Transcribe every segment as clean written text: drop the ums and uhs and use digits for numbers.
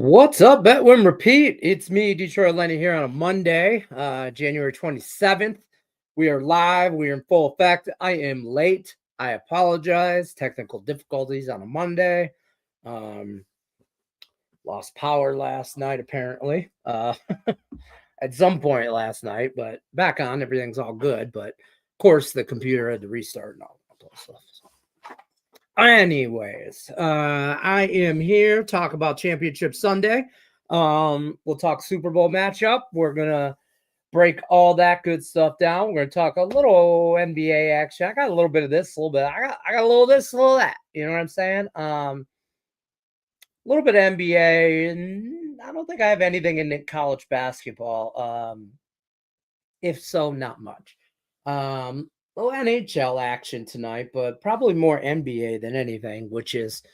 What's up, Bet Win Repeat? It's me, Detroit Lenny, here on a Monday, January 27th. We are live. We are in full effect. I am late. I apologize. Technical difficulties on a Monday. Lost power last night, apparently, at some point last night, but back on. Everything's all good. But, of course, the computer had to restart and all that stuff. Anyways, I am here talk about Championship Sunday. We'll talk Super Bowl matchup. We're gonna break all that good stuff down. We're gonna talk a little NBA action. I got a little bit of this, a little bit. I got a little of this, a little of that. You know what I'm saying? A little bit of NBA, and I don't think I have anything in college basketball. If so, not much. Well, NHL action tonight, but probably more NBA than anything, which is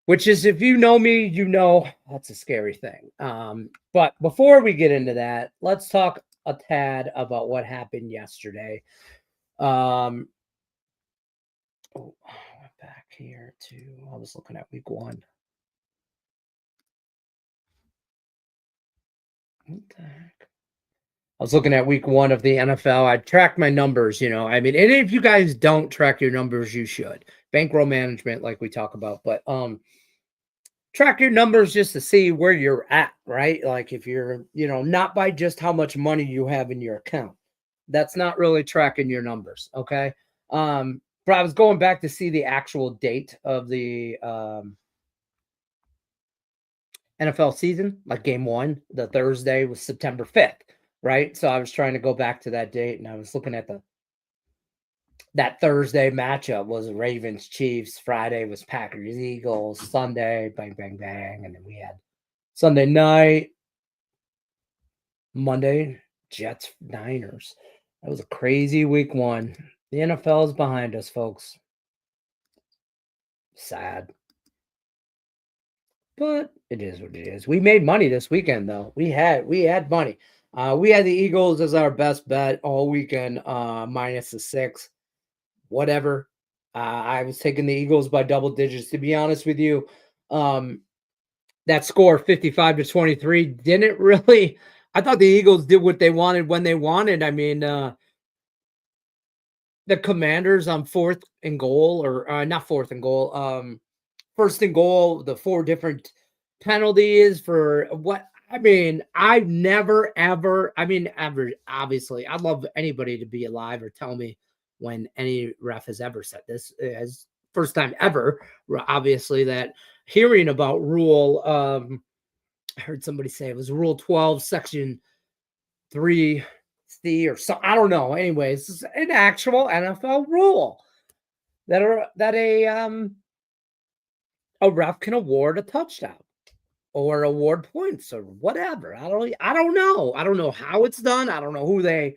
if you know me, you know that's a scary thing. But before we get into that, let's talk a tad about what happened yesterday. I went back here to I was looking at week one. What the heck? I was looking at week one of the NFL. I tracked my numbers, I mean, and if you guys don't track your numbers, you should. Bankroll management, like we talk about, but track your numbers just to see where you're at, right? Like if you're, not by just how much money you have in your account. That's not really tracking your numbers, okay? But I was going back to see the actual date of the NFL season, like game one, the Thursday was September 5th. Right. So I was trying to go back to that date and I was looking at that Thursday matchup was Ravens Chiefs. Friday was Packers Eagles. Sunday, bang, bang, bang. And then we had Sunday night, Monday, Jets Niners. That was a crazy week one. The NFL is behind us, folks. Sad. But it is what it is. We made money this weekend, though. We had money. We had the Eagles as our best bet all weekend, minus the 6. Whatever. I was taking the Eagles by double digits, to be honest with you. That score, 55-23, didn't really – I thought the Eagles did what they wanted when they wanted. I mean, the Commanders on fourth and goal, or not fourth and goal, first and goal, the 4 different penalties for what – I mean, I've never, ever, obviously, I'd love anybody to be alive or tell me when any ref has ever said this, as first time ever, obviously, that hearing about rule, I heard somebody say it was Rule 12, Section 3C or so, I don't know. Anyways, it's an actual NFL rule that a ref can award a touchdown or award points or whatever. I don't know. I don't know how it's done. I don't know who they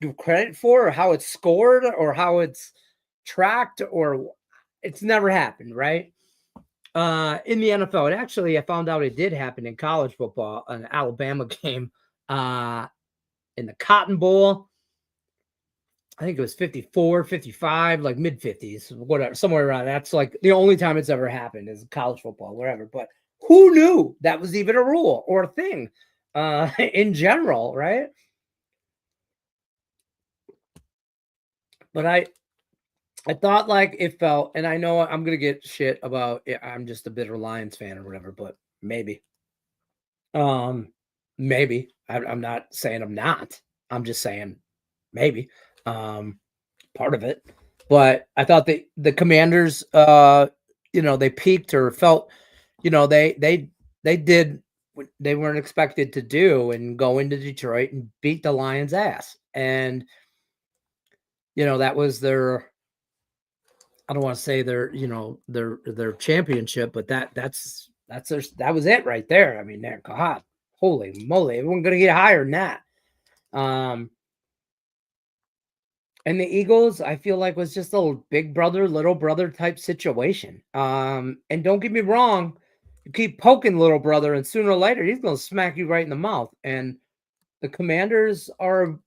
do credit for or how it's scored or how it's tracked, or it's never happened, right? In the NFL, I found out it did happen in college football, an Alabama game in the Cotton Bowl. I think it was 54, 55, like mid 50s, whatever, somewhere around. That's like the only time it's ever happened is college football, whatever. But who knew that was even a rule or a thing in general, right? But I thought like it felt, and I know I'm going to get shit about it. I'm just a bitter Lions fan or whatever, but maybe. Maybe. I'm not saying I'm not. I'm just saying maybe. Part of it. But I thought the Commanders, they peaked or felt, they did what they weren't expected to do and go into Detroit and beat the Lions' ass. And, that was their, I don't want to say their championship, but that was it right there. I mean, God, holy moly, everyone's going to get higher than that. And the Eagles, I feel like, was just a big brother, little brother type situation. And don't get me wrong, you keep poking little brother, and sooner or later, he's going to smack you right in the mouth. And the Commanders are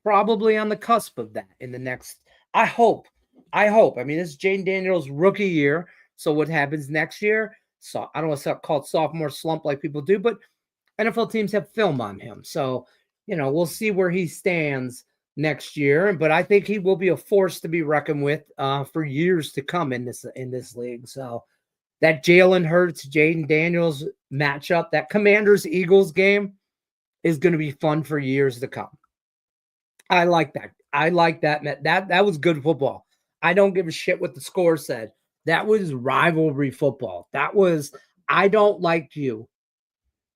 probably on the cusp of that in the next, I hope. I mean, this is Jane Daniels' rookie year. So what happens next year? so I don't want to call it sophomore slump like people do, but NFL teams have film on him. So, we'll see where he stands next year. But I think he will be a force to be reckoned with for years to come in this league. So that Jalen Hurts, Jaden Daniels matchup, that Commanders Eagles game is going to be fun for years to come. I like that. I like that. That was good football. I don't give a shit what the score said. That was rivalry football. That was, I don't like you.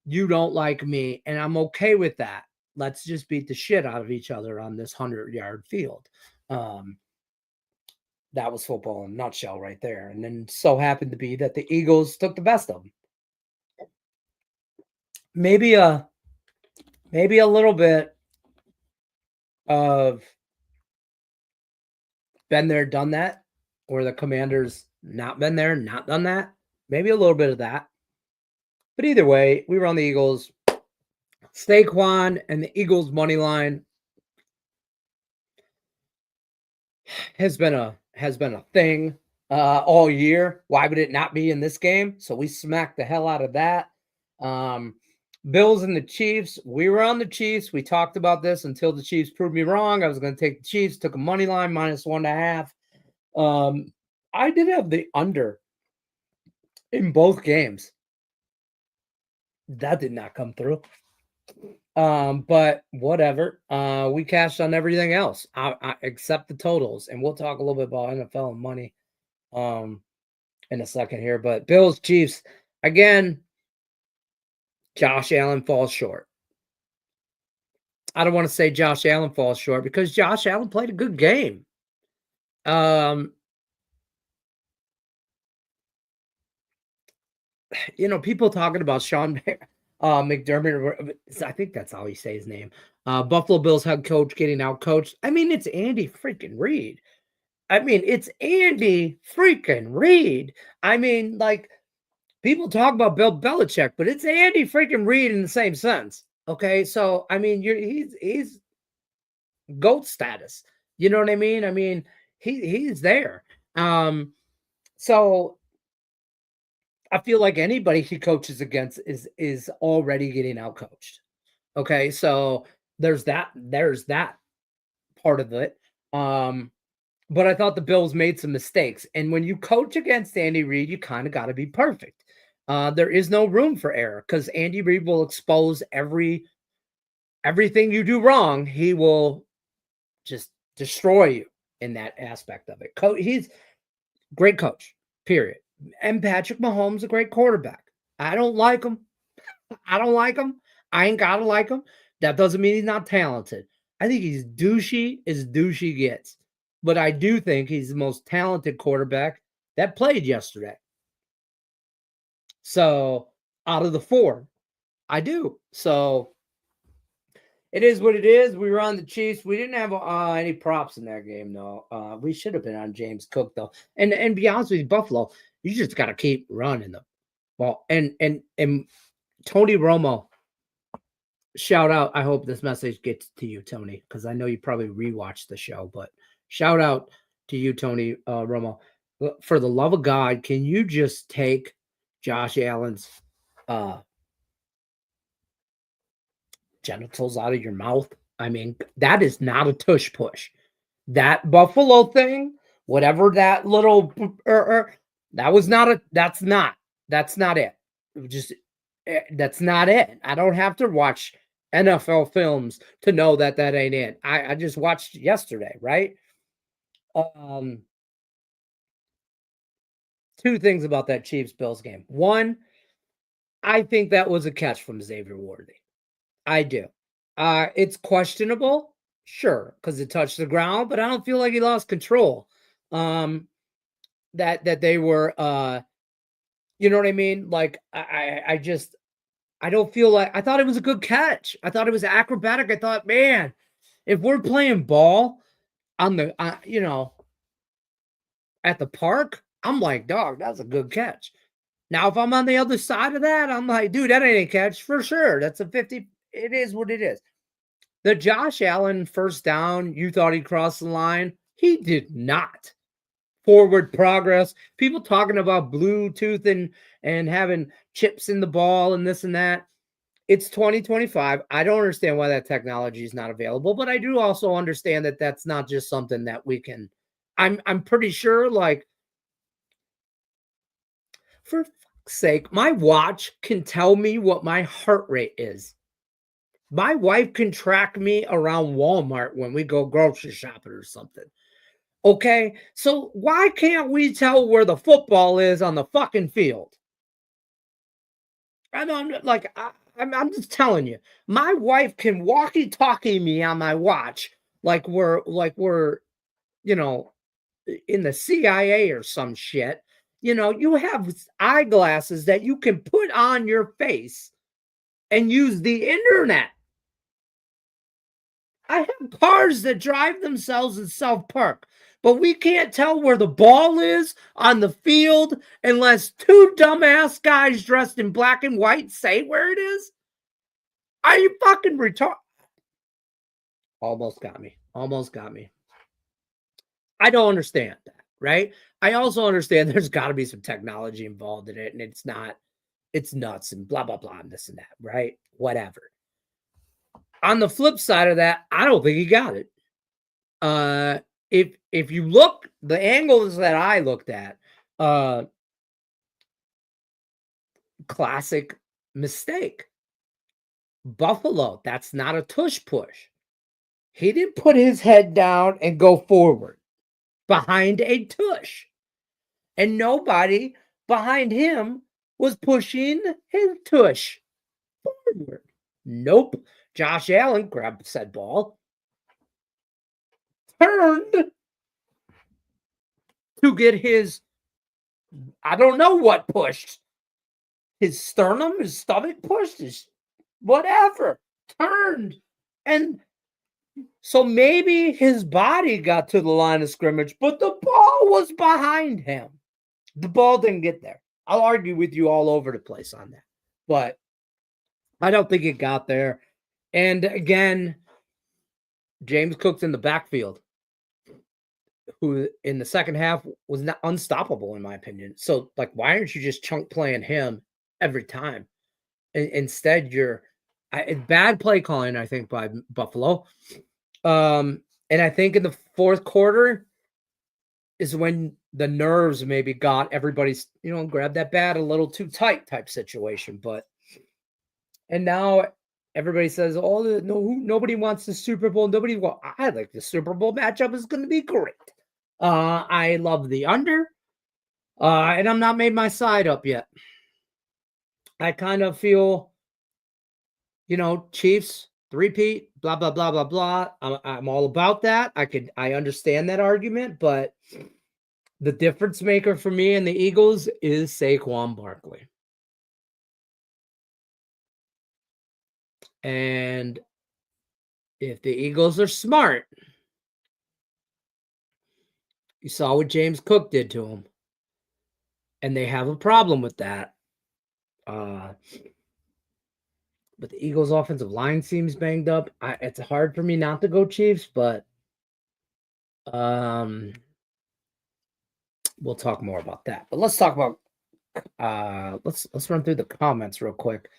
You don't like me. And I'm okay with that. Let's just beat the shit out of each other on this 100-yard field. That was football in a nutshell right there. And then so happened to be that the Eagles took the best of them. Maybe a little bit of been there, done that, or the Commanders not been there, not done that. Maybe a little bit of that. But either way, we were on the Eagles. Saquon and the Eagles money line has been a thing all year. Why would it not be in this game? So we smacked the hell out of that. Bills and the Chiefs. We were on the Chiefs. We talked about this until the Chiefs proved me wrong. I was going to take the Chiefs. Took a money line -1.5. I did have the under in both games. That did not come through. But whatever. We cashed on everything else, except the totals, and we'll talk a little bit about NFL and money in a second here. But Bills, Chiefs, again, Josh Allen falls short. I don't want to say Josh Allen falls short because Josh Allen played a good game. People talking about Sean McDermott, I think that's how you say his name. Buffalo Bills head coach getting out coached. I mean, it's Andy freaking Reid. I mean, like, people talk about Bill Belichick, but it's Andy freaking Reid in the same sense. Okay, so I mean, he's GOAT status. You know what I mean? I mean, he's there. So I feel like anybody he coaches against is already getting out coached. Okay, so there's that part of it. But I thought the Bills made some mistakes. And when you coach against Andy Reid, you kind of got to be perfect. There is no room for error because Andy Reid will expose everything you do wrong. He will just destroy you in that aspect of it. He's great coach, period. And Patrick Mahomes, a great quarterback. I don't like him. I ain't got to like him. That doesn't mean he's not talented. I think he's douchey as douchey gets. But I do think he's the most talented quarterback that played yesterday. So, out of the four, I do. So, it is what it is. We were on the Chiefs. We didn't have any props in that game, though. We should have been on James Cook, though. And be honest with you, Buffalo, you just got to keep running the ball. And Tony Romo, shout out. I hope this message gets to you, Tony, because I know you probably rewatched the show. But shout out to you, Tony Romo. For the love of God, can you just take Josh Allen's genitals out of your mouth? I mean, that is not a tush push. That Buffalo thing, whatever that little, that's not it. That's not it. That's not it. I don't have to watch NFL films to know that ain't it. I just watched yesterday, right? Two things about that Chiefs-Bills game. One, I think that was a catch from Xavier Worthy. I do. It's questionable, sure, because it touched the ground, but I don't feel like he lost control. That they were, you know what I mean? Like I don't feel like, I thought it was a good catch. I thought it was acrobatic. I thought, man, if we're playing ball on the, at the park, I'm like, dog, that's a good catch. Now, if I'm on the other side of that, I'm like, dude, that ain't a catch for sure. That's a 50. It is what it is. The Josh Allen first down, you thought he crossed the line. He did not. forward progress. People talking about Bluetooth and having chips in the ball and this and that. It's 2025. I don't understand why that technology is not available, but I do also understand that that's not just something that we can. I'm pretty sure, like, for fuck's sake, my watch can tell me what my heart rate is. My wife can track me around Walmart when we go grocery shopping or something. Okay, so why can't we tell where the football is on the fucking field? I don't like. I'm just telling you. My wife can walkie-talkie me on my watch like we're you know in the CIA or some shit. You have eyeglasses that you can put on your face and use the internet. I have cars that drive themselves in South Park, but we can't tell where the ball is on the field unless two dumbass guys dressed in black and white say where it is. Are you fucking retarded? Almost got me. Almost got me. I don't understand that, right? I also understand there's got to be some technology involved in it, and it's nuts and blah, blah, blah, and this and that, right? Whatever. On the flip side of that, I don't think he got it. If you look, the angles that I looked at, classic mistake. Buffalo, that's not a tush push. He didn't put his head down and go forward behind a tush. And nobody behind him was pushing his tush forward. Nope. Josh Allen grabbed said ball, turned to get his, I don't know what pushed. His sternum, his stomach pushed, his whatever, turned. And so maybe his body got to the line of scrimmage, but the ball was behind him. The ball didn't get there. I'll argue with you all over the place on that. But I don't think it got there. And again, James Cook's in the backfield, who in the second half was not unstoppable, in my opinion. So, like, why aren't you just chunk playing him every time? Instead, bad play calling, I think, by Buffalo. And I think in the fourth quarter is when the nerves maybe got everybody's, grab that bat a little too tight type situation. And now everybody says, oh, no, nobody wants the Super Bowl. I like the Super Bowl matchup is going to be great. I love the under, and I'm not made my side up yet. I kind of feel, Chiefs, three-peat, blah, blah, blah, blah, blah. I'm all about that. I understand that argument, but the difference maker for me and the Eagles is Saquon Barkley. And if the Eagles are smart, you saw what James Cook did to him. And they have a problem with that. But the Eagles' offensive line seems banged up. It's hard for me not to go Chiefs, but we'll talk more about that. But let's talk about let's run through the comments real quick.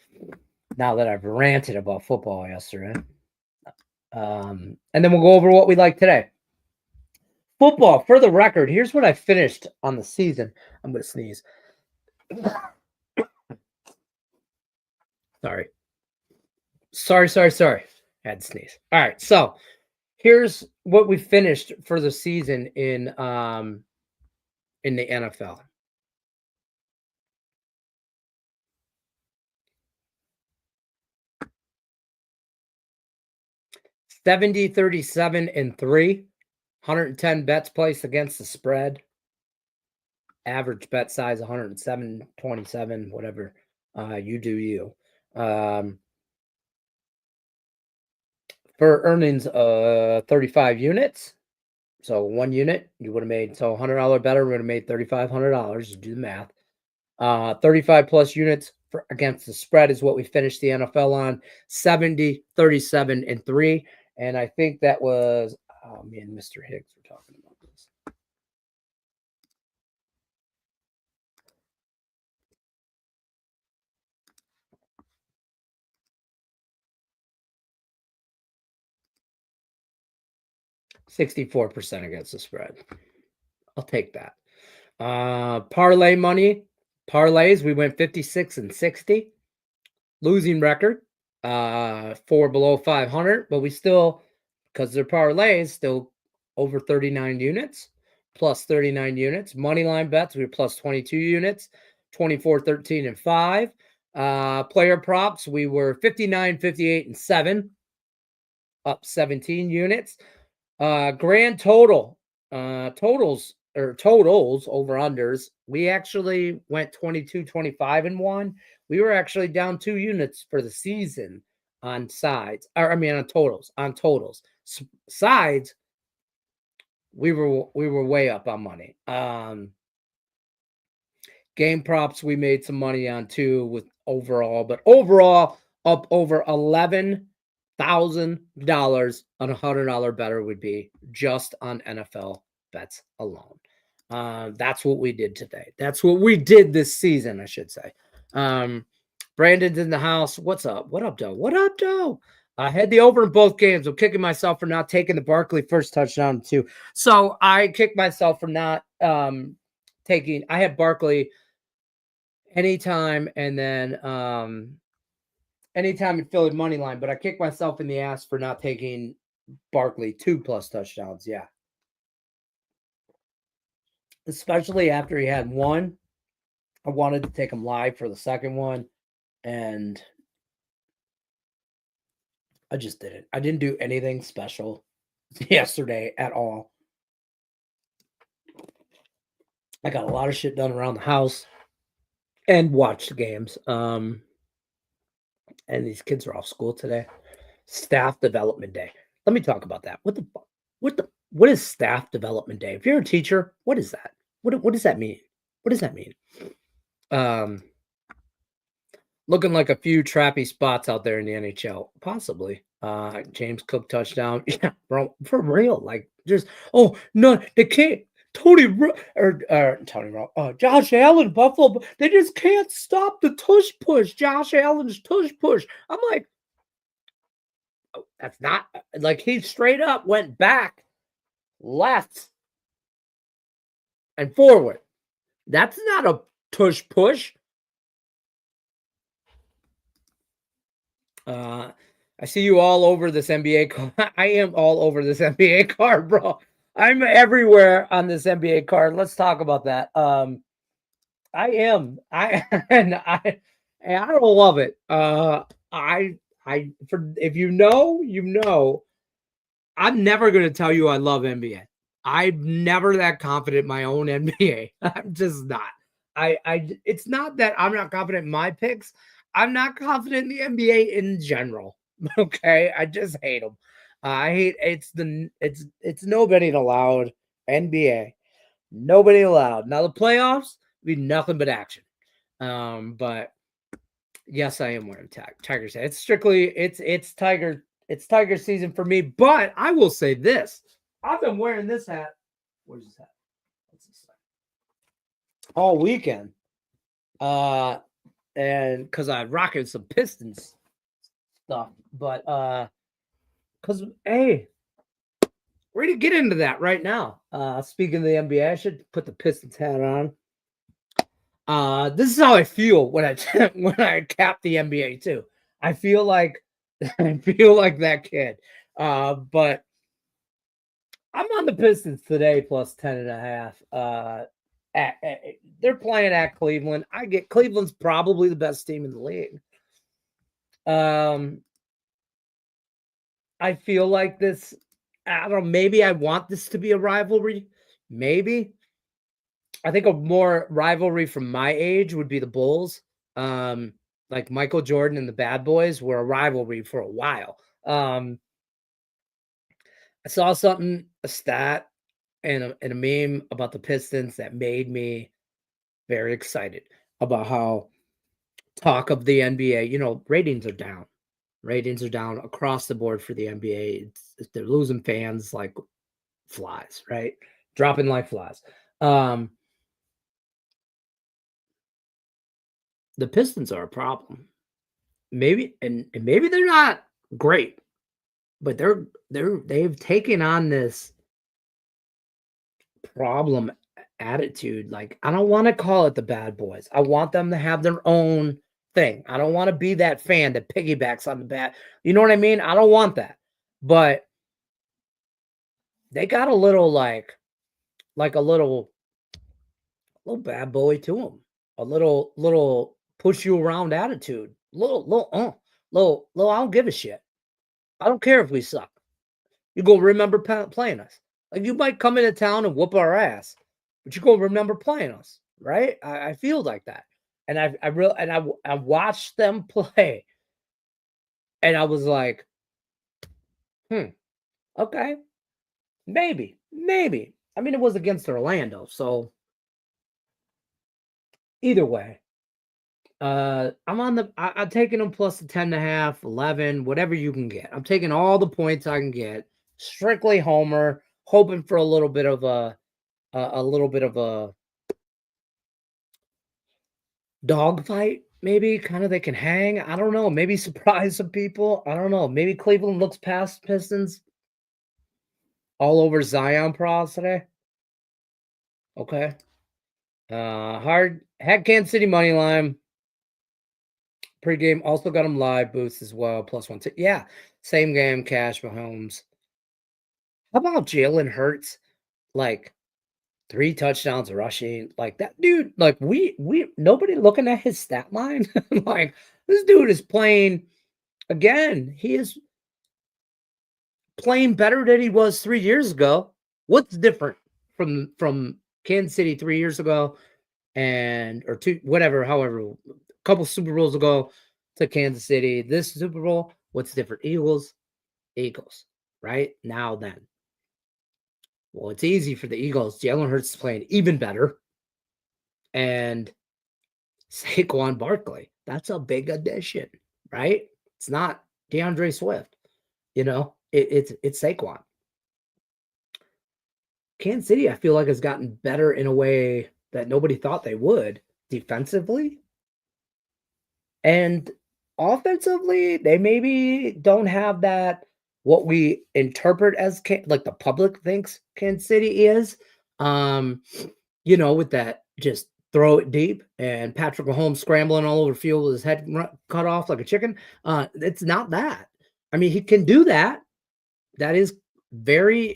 Now that I've ranted about football yesterday, and then we'll go over what we like today. Football, for the record, here's what I finished on the season. I'm going to sneeze. Sorry. I had to sneeze. All right, so here's what we finished for the season in the NFL. $70, 37, and 3. 110 bets placed against the spread. Average bet size 107, 27, whatever. You do you. For earnings 35 units. So 1 unit, you would have made, so $100 better, would have made $3,500. You do the math. 35 plus units against the spread is what we finished the NFL on. 70, 37, and 3. And I think that was, me and Mr. Higgs were talking about this. 64% against the spread. I'll take that. Parlay money. Parlays, we went 56 and 60. Losing record. 4 below 500, but we still, because they're parlays, still over 39 units, plus 39 units. Money line bets, we were plus 22 units, 24, 13, and 5. Player props, we were 59, 58, and 7, up 17 units. Grand total, totals over unders, we actually went 22, 25, and 1. We were actually down 2 units for the season on sides, or I mean on totals. On totals, sides, we were way up on money. Game props, we made some money on too with overall, but overall up over $11,000 on $100 better would be just on NFL bets alone. That's what we did today. That's what we did this season, I should say. Brandon's in the house. What's up? What up, Joe? What up, Joe? I had the over in both games. I'm kicking myself for not taking the Barkley first touchdown too. So I kicked myself for not taking. I had Barkley anytime, and then anytime in Philly money line, but I kicked myself in the ass for not taking Barkley 2+ touchdowns. Yeah. Especially after he had one. I wanted to take him live for the second one, and I just didn't. I didn't do anything special yesterday at all. I got a lot of shit done around the house and watched games. And these kids are off school today. Staff development day. Let me talk about that. What is staff development day? If you're a teacher, what is that? What does that mean? What does that mean? Looking like a few trappy spots out there in the NHL, possibly. James Cook touchdown, yeah, bro, for real. Like, just no, they can't. Josh Allen, Buffalo, they just can't stop the tush push. Josh Allen's tush push. I'm like, oh, that's not like he straight up went back, left, and forward. That's not a tush push. I see you all over this NBA card. I am all over this NBA card, bro. I'm everywhere on this NBA card. Let's talk about that. I am. I don't love it. If you know, I'm never going to tell you I love NBA. I'm never that confident in my own NBA. I'm just not. It's not that I'm not confident in my picks. I'm not confident in the NBA in general. Okay, I just hate them. I hate it's nobody allowed NBA. Nobody allowed. Now the playoffs be nothing but action. But yes, I am wearing Tiger's hat. It's strictly it's Tiger season for me. But I will say this: I've been wearing this hat. Where's this hat? What's this hat? All weekend. And because I rocking some Pistons stuff, but because hey, we're gonna get into that right now. Speaking of the NBA, I should put the Pistons hat on. This is how I feel when I cap the NBA too. I feel like that kid. But I'm on the Pistons today plus 10.5. They're playing at Cleveland. I get Cleveland's probably the best team in the league. I feel like this. I don't know. Maybe I want this to be a rivalry. Maybe. I think a more rivalry from my age would be the Bulls. Like Michael Jordan and the Bad Boys were a rivalry for a while. I saw a stat and a meme about the Pistons that made me very excited about how talk of the NBA, ratings are down. Ratings are down across the board for the NBA. They're losing fans like flies, right? Dropping like flies. The Pistons are a problem. Maybe and maybe they're not great, but they've taken on this problem attitude. Like, I don't want to call it the bad boys. I want them to have their own thing. I don't want to be that fan that piggybacks on the bad. You know what I mean? I don't want that. But they got a little like a little bad boy to them. A little push you around attitude. Little I don't give a shit. I don't care if we suck. You go remember playing us. Like, you might come into town and whoop our ass, but you go remember playing us, right? I feel like that, and I watched them play, and I was like, okay, maybe. I mean, it was against Orlando, so either way, I'm taking them plus the 10.5, 11, whatever you can get. I'm taking all the points I can get. Strictly homer, hoping for a little bit of a dogfight, maybe kind of they can hang. I don't know. Maybe surprise some people. I don't know. Maybe Cleveland looks past Pistons all over Zion Pros today. Okay. Hard had Kansas City money line. Pregame also got them live boosts as well. Plus one. Yeah. Same game. Cash Mahomes. How about Jalen Hurts? Like 3 touchdowns rushing. Like, that dude, like, we nobody looking at his stat line. Like, this dude is playing again. He is playing better than he was 3 years ago. What's different from Kansas City 3 years ago or two, whatever, however, a couple Super Bowls ago to Kansas City? This Super Bowl, what's different? Eagles, right? Now then. Well, it's easy for the Eagles. Jalen Hurts is playing even better. And Saquon Barkley, that's a big addition, right? It's not DeAndre Swift. It's Saquon. Kansas City, I feel like, has gotten better in a way that nobody thought they would defensively. And offensively, they maybe don't have that, what we interpret as like the public thinks Kansas City is. With that just throw it deep and Patrick Mahomes scrambling all over the field with his head cut off like a chicken. It's not that. I mean, he can do that. That is very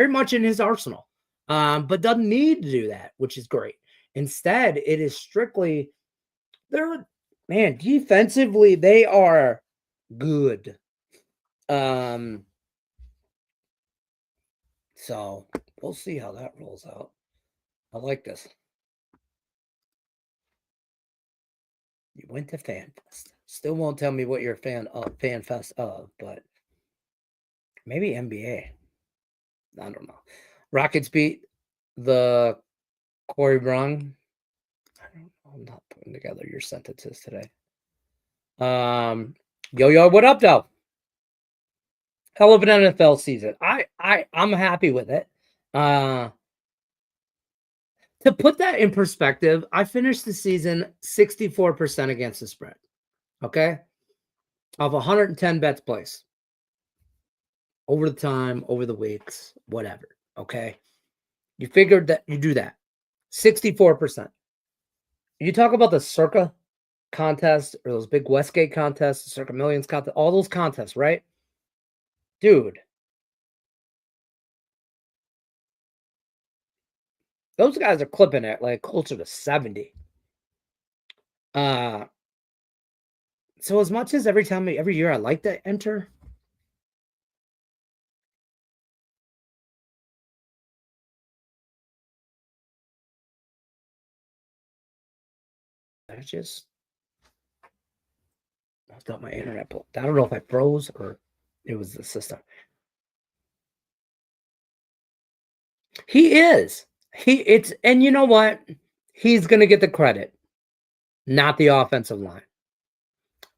much in his arsenal, but doesn't need to do that, which is great. Instead, it is strictly defensively, they are good. So we'll see how that rolls out. I like this. You went to FanFest. Still won't tell me what you're a fan of, FanFest of, but maybe NBA. I don't know. Rockets beat the Corey Brung. I'm not putting together your sentences today. Yo, what up, though? Hell of an NFL season. I'm happy with it. To put that in perspective, I finished the season 64% against the spread. Okay, of 110 bets placed over the time, over the weeks, whatever. Okay, you figured that you do that 64%. You talk about the Circa contest or those big Westgate contests, the Circa Millions contest, all those contests, right? Dude, those guys are clipping it like closer to 70. So as much as every year I like to enter, I thought my internet I don't know if I froze or it was the system. He is. And you know what? He's gonna get the credit, not the offensive line.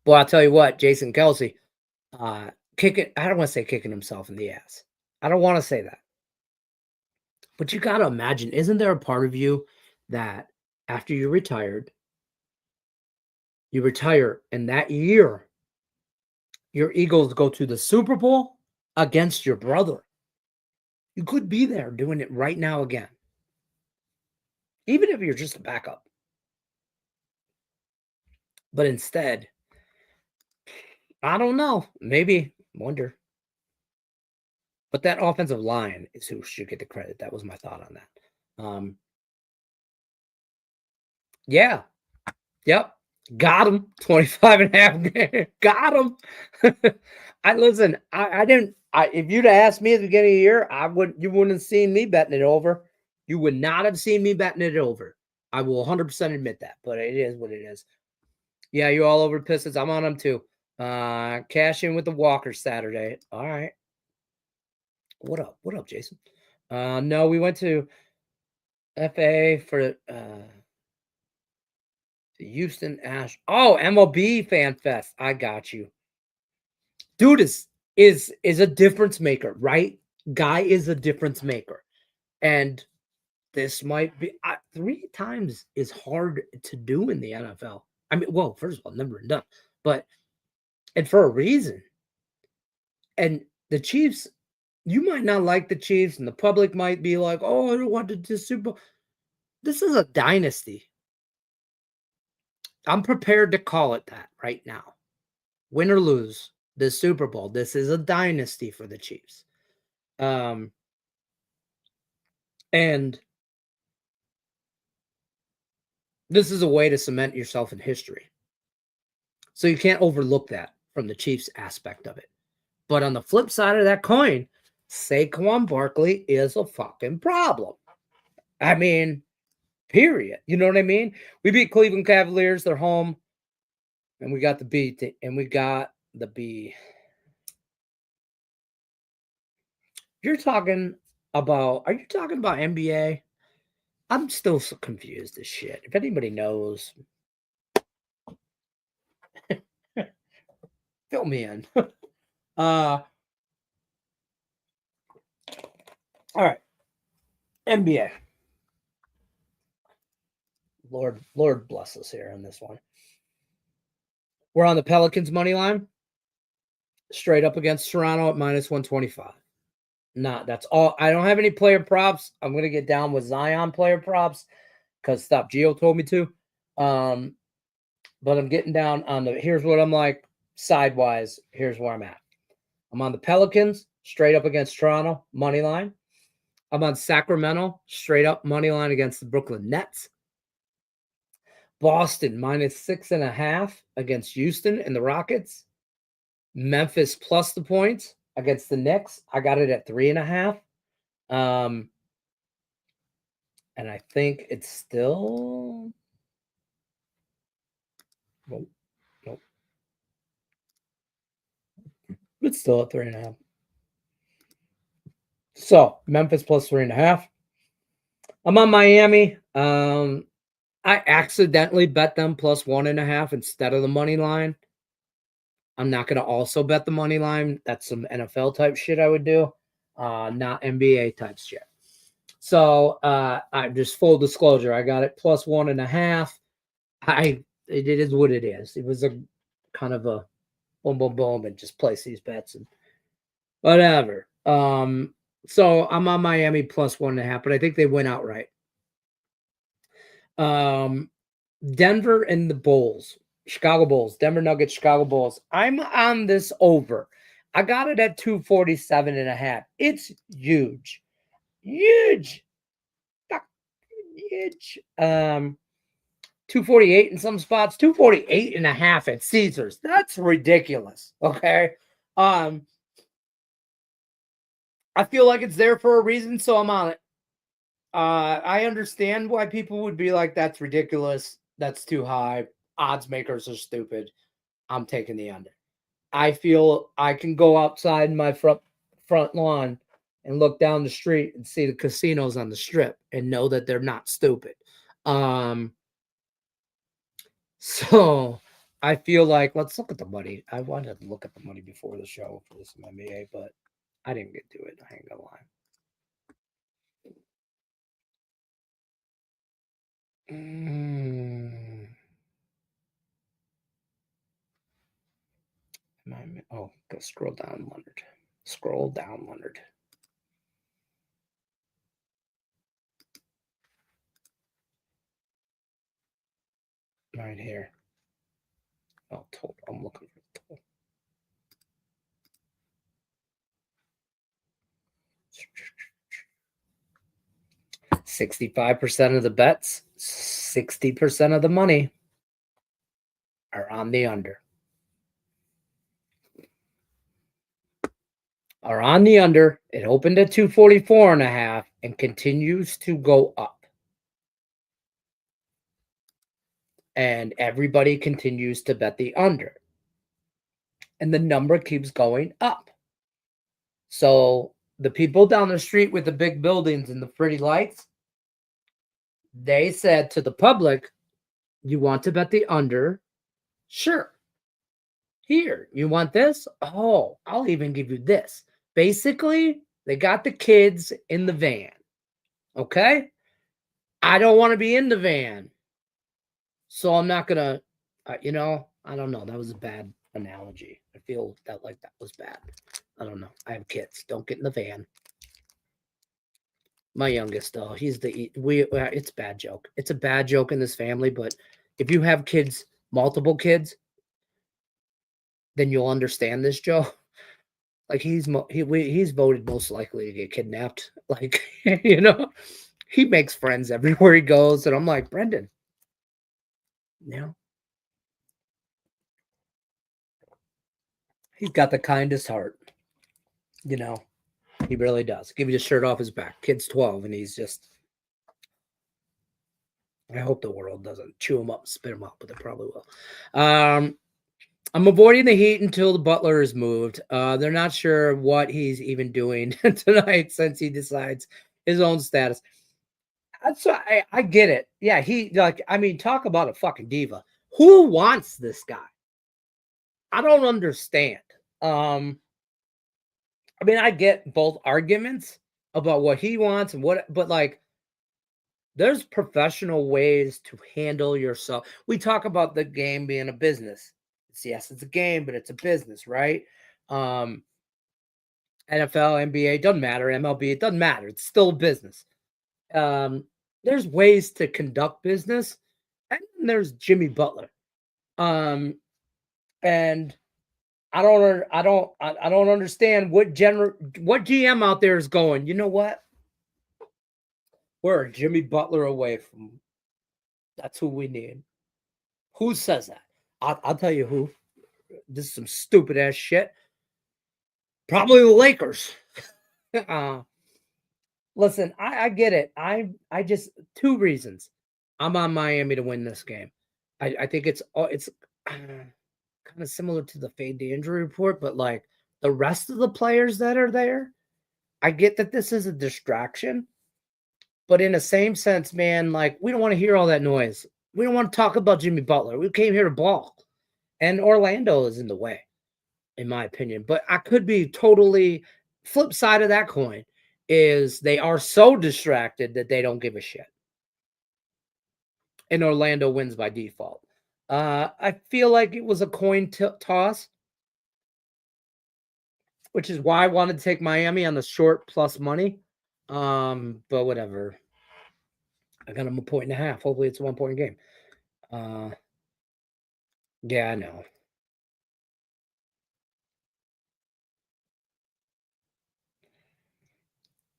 Boy, I'll tell you what, Jason Kelsey, kicking, I don't want to say kicking himself in the ass. I don't want to say that. But you gotta imagine, isn't there a part of you that after you retire and that year your Eagles go to the Super Bowl against your brother. You could be there doing it right now again, even if you're just a backup. But instead, I don't know. Maybe. Wonder. But that offensive line is who should get the credit. That was my thought on that. Yeah. Yep. Got him. 25 and a half. Got him. I listen, I didn't if you'd have asked me at the beginning of the year, you wouldn't have seen me betting it over. You would not have seen me betting it over. I will 100% admit that, but it is what it is. Yeah, you all over Pistons. I'm on them too. Cash in with the Walker Saturday. All right. What up? What up, Jason? No, we went to FA for the Houston Ash. Oh, MLB Fan Fest. I got you. Dude is a difference maker, right? Guy is a difference maker. And this might be 3 times is hard to do in the NFL. I mean, well, first of all, never been done, but and for a reason. And the Chiefs, you might not like the Chiefs, and the public might be like, "Oh, I don't want the Super Bowl." This is a dynasty. I'm prepared to call it that right now. Win or lose the Super Bowl, this is a dynasty for the Chiefs. And this is a way to cement yourself in history. So you can't overlook that from the Chiefs aspect of it. But on the flip side of that coin, Saquon Barkley is a fucking problem. I mean, period. You know what I mean? We beat Cleveland Cavaliers. They're home. And we got the B. And we got the B. Are you talking about NBA? I'm still so confused as shit. If anybody knows, fill me in. All right. NBA. Lord bless us here on this one. We're on the Pelicans money line, straight up against Toronto at -125. Nah, that's all. I don't have any player props. I'm gonna get down with Zion player props because Stop Geo told me to. But I'm getting down on the. Here's what I'm like sidewise. Here's where I'm at. I'm on the Pelicans, straight up against Toronto money line. I'm on Sacramento, straight up money line against the Brooklyn Nets. Boston -6.5 against Houston and the Rockets. Memphis plus the points against the Knicks. I got it at 3.5. And I think it's still nope. It's still at 3.5. So Memphis plus 3.5. I'm on Miami. I accidentally bet them plus 1.5 instead of the money line. I'm not going to also bet the money line. That's some NFL type shit I would do, not NBA type shit. So I just full disclosure, I got it plus 1.5. It is what it is. It was a kind of a boom, boom, boom, and just place these bets and whatever. So I'm on Miami plus 1.5, but I think they went outright. Denver and the Bulls. Chicago Bulls, Denver Nuggets, Chicago Bulls. I'm on this over. I got it at 247.5. It's huge. Huge. Huge. 248 in some spots, 248.5 at Caesars. That's ridiculous. Okay. I feel like it's there for a reason, so I'm on it. I understand why people would be like, that's ridiculous. That's too high. Odds makers are stupid. I'm taking the under. I feel I can go outside my front lawn and look down the street and see the casinos on the strip and know that they're not stupid. So I feel like let's look at the money. I wanted to look at the money before the show for this NBA, but I didn't get to it. I ain't gonna lie. Oh, go scroll down, Leonard. Scroll down, Leonard. right here. Oh, total. I'm looking for the total. 65% of the bets, 60% of the money are on the under. Are on the under. It opened at 244.5 and continues to go up. And everybody continues to bet the under. And the number keeps going up. So the people down the street with the big buildings and the pretty lights, they said to the public, you want to bet the under? Sure. Here, you want this? Oh, I'll even give you this. Basically, they got the kids in the van. Okay? I don't want to be in the van. So I'm not going to, I don't know. That was a bad analogy. I feel that was bad. I don't know. I have kids. Don't get in the van. My youngest, though, it's a bad joke. It's a bad joke in this family, but if you have kids, multiple kids, then you'll understand this joke. Like he's voted most likely to get kidnapped. Like, he makes friends everywhere he goes. And I'm like, Brendan, he's got the kindest heart. He really does. Give you the shirt off his back. Kid's 12 and he's just, I hope the world doesn't chew him up, spit him up, but they probably will. I'm avoiding the heat until the butler is moved. They're not sure what he's even doing tonight since he decides his own status. That's I get it. Yeah, talk about a fucking diva. Who wants this guy? I don't understand. I get both arguments about what he wants and but there's professional ways to handle yourself. We talk about the game being a business. Yes, it's a game, but it's a business, right? NFL, NBA, doesn't matter. MLB, it doesn't matter. It's still a business. There's ways to conduct business, and there's Jimmy Butler. And I don't understand what GM out there is going, you know what? We're a Jimmy Butler away from. That's who we need. Who says that? I'll tell you who. This is some stupid ass shit. Probably the Lakers. Listen, I get it. I just two reasons. I'm on Miami to win this game. I think it's kind of similar to the fade to injury report, but like the rest of the players that are there, I get that this is a distraction, but in the same sense, man, like we don't want to hear all that noise. We don't want to talk about Jimmy Butler. We came here to ball, and Orlando is in the way, in my opinion. But I could be totally flip side of that coin is they are so distracted that they don't give a shit. And Orlando wins by default. I feel like it was a coin toss, which is why I wanted to take Miami on the short plus money. But whatever. I got them 1.5. Hopefully it's a 1 point game. Yeah, I know.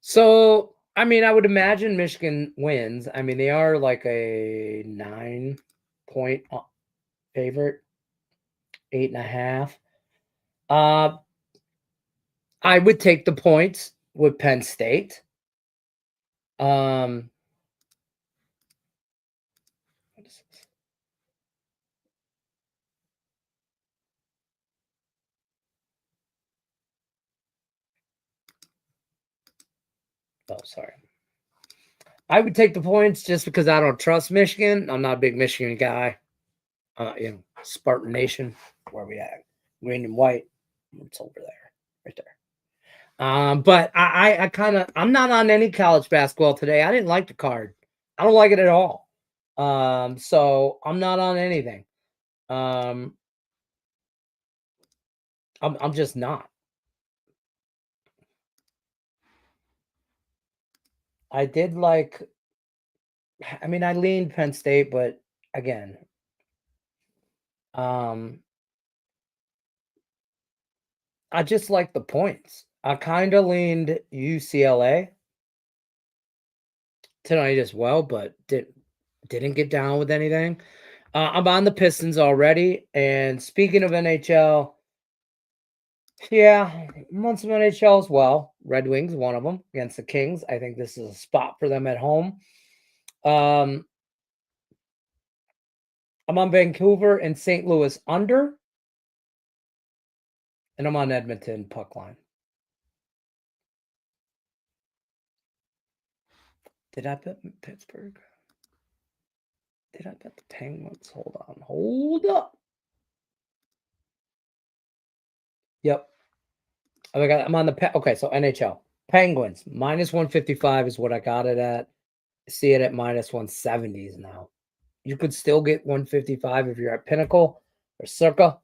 So, I would imagine Michigan wins. They are like a 9-point favorite, 8.5. I would take the points with Penn State. What is this? Oh, sorry. I would take the points just because I don't trust Michigan. I'm not a big Michigan guy. Spartan Nation, where we at? Green and white. It's over there, right there. But I'm not on any college basketball today. I didn't like the card. I don't like it at all. So I'm not on anything. I'm just not. I leaned Penn State, but again, I just like the points. I kind of leaned UCLA tonight as well, but didn't get down with anything. I'm on the Pistons already, and speaking of NHL, yeah, I'm on some NHL as well. Red Wings, one of them against the Kings. I think this is a spot for them at home. I'm on Vancouver and St. Louis under, and I'm on Edmonton puck line. Did I bet Pittsburgh? Did I bet the Penguins? Hold up. Yep. I'm on the okay. So NHL Penguins minus 155 is what I got it at. See it at minus 170s now. You could still get 155 if you're at Pinnacle or Circa.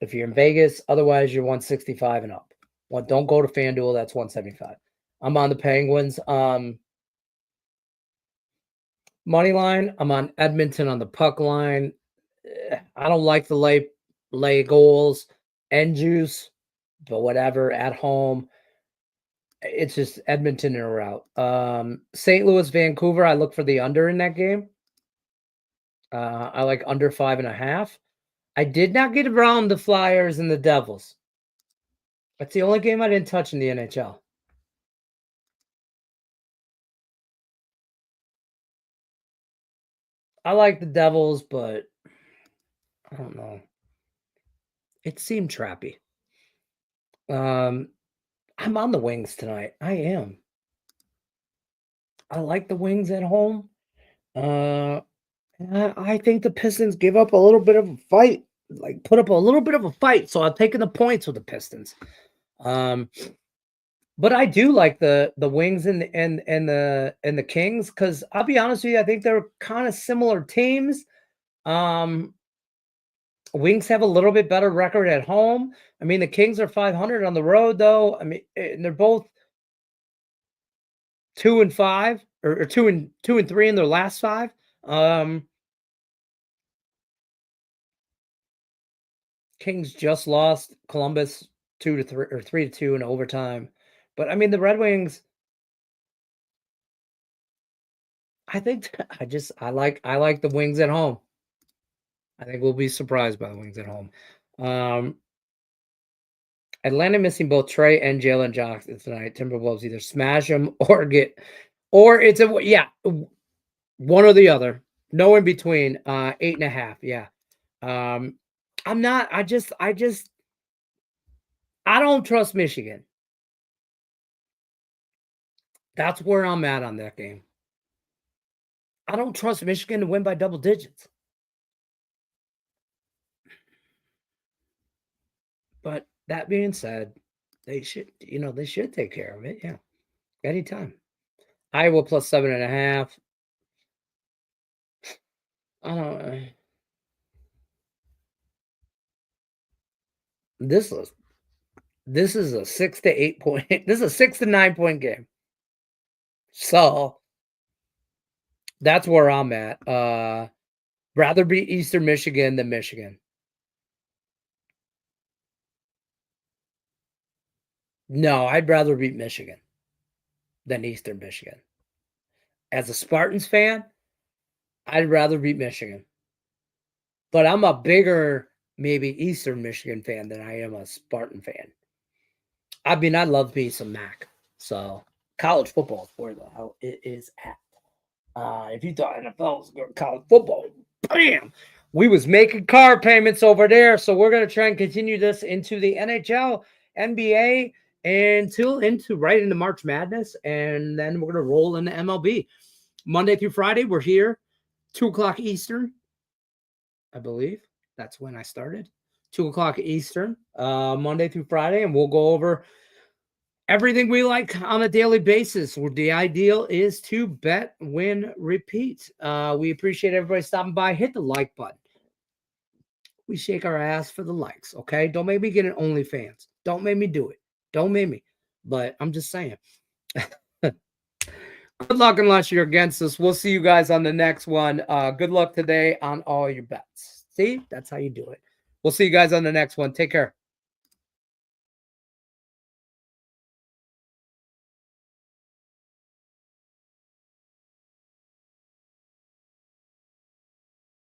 If you're in Vegas, otherwise you're 165 and up. Well, don't go to FanDuel. That's 175. I'm on the Penguins. Money line. I'm on Edmonton on the puck line. I don't like the lay goals and juice, but whatever. At home, it's just Edmonton in a route. St. Louis, Vancouver. I look for the under in that game. I like under 5.5. I did not get around the Flyers and the Devils. That's the only game I didn't touch in the NHL. I like the Devils, but I don't know. It seemed trappy. I'm on the Wings tonight. I am. I like the Wings at home. I think the Pistons give up a little bit of a fight, like put up a little bit of a fight. So I'm taking the points with the Pistons. But I do like the Wings and the Kings because I'll be honest with you, I think they're kind of similar teams. Wings have a little bit better record at home. I mean, the Kings are 500 on the road, though. I mean, and they're both 2-5 or 2-3 in their last 5. Kings just lost Columbus 2-3 or 3-2 in overtime. But I mean, the Red Wings. I think I like the Wings at home. I think we'll be surprised by the Wings at home. Atlanta missing both Trey and Jalen Johnson tonight. Timberwolves either smash them or it's one or the other. No in between. 8.5. Yeah. I'm not. I don't trust Michigan. That's where I'm at on that game. I don't trust Michigan to win by double digits. But that being said, they should take care of it. Yeah. Anytime. Iowa plus 7.5. I don't know. This is a 6 to 8 point. This is a 6 to 9 point game. So that's where I'm at. Rather beat Eastern Michigan than Michigan. No, I'd rather beat Michigan than Eastern Michigan. As a Spartans fan, I'd rather beat Michigan. But I'm a bigger, maybe Eastern Michigan fan than I am a Spartan fan. I mean, I love me some MAC. So college football is where the hell it is at. If you thought NFL was good college football, bam, we was making car payments over there. So we're gonna try and continue this into the NHL, NBA, into right into March Madness, and then we're gonna roll into MLB. Monday through Friday, we're here, 2:00 Eastern, I believe. That's when I started. 2:00 Eastern, Monday through Friday, and we'll go over everything we like on a daily basis. Where the ideal is to bet, win, repeat. We appreciate everybody stopping by. Hit the like button. We shake our ass for the likes, okay? Don't make me get an OnlyFans. Don't make me do it. Don't make me. But I'm just saying. Good luck unless you're against us. We'll see you guys on the next one. Good luck today on all your bets. See, that's how you do it. We'll see you guys on the next one. Take care.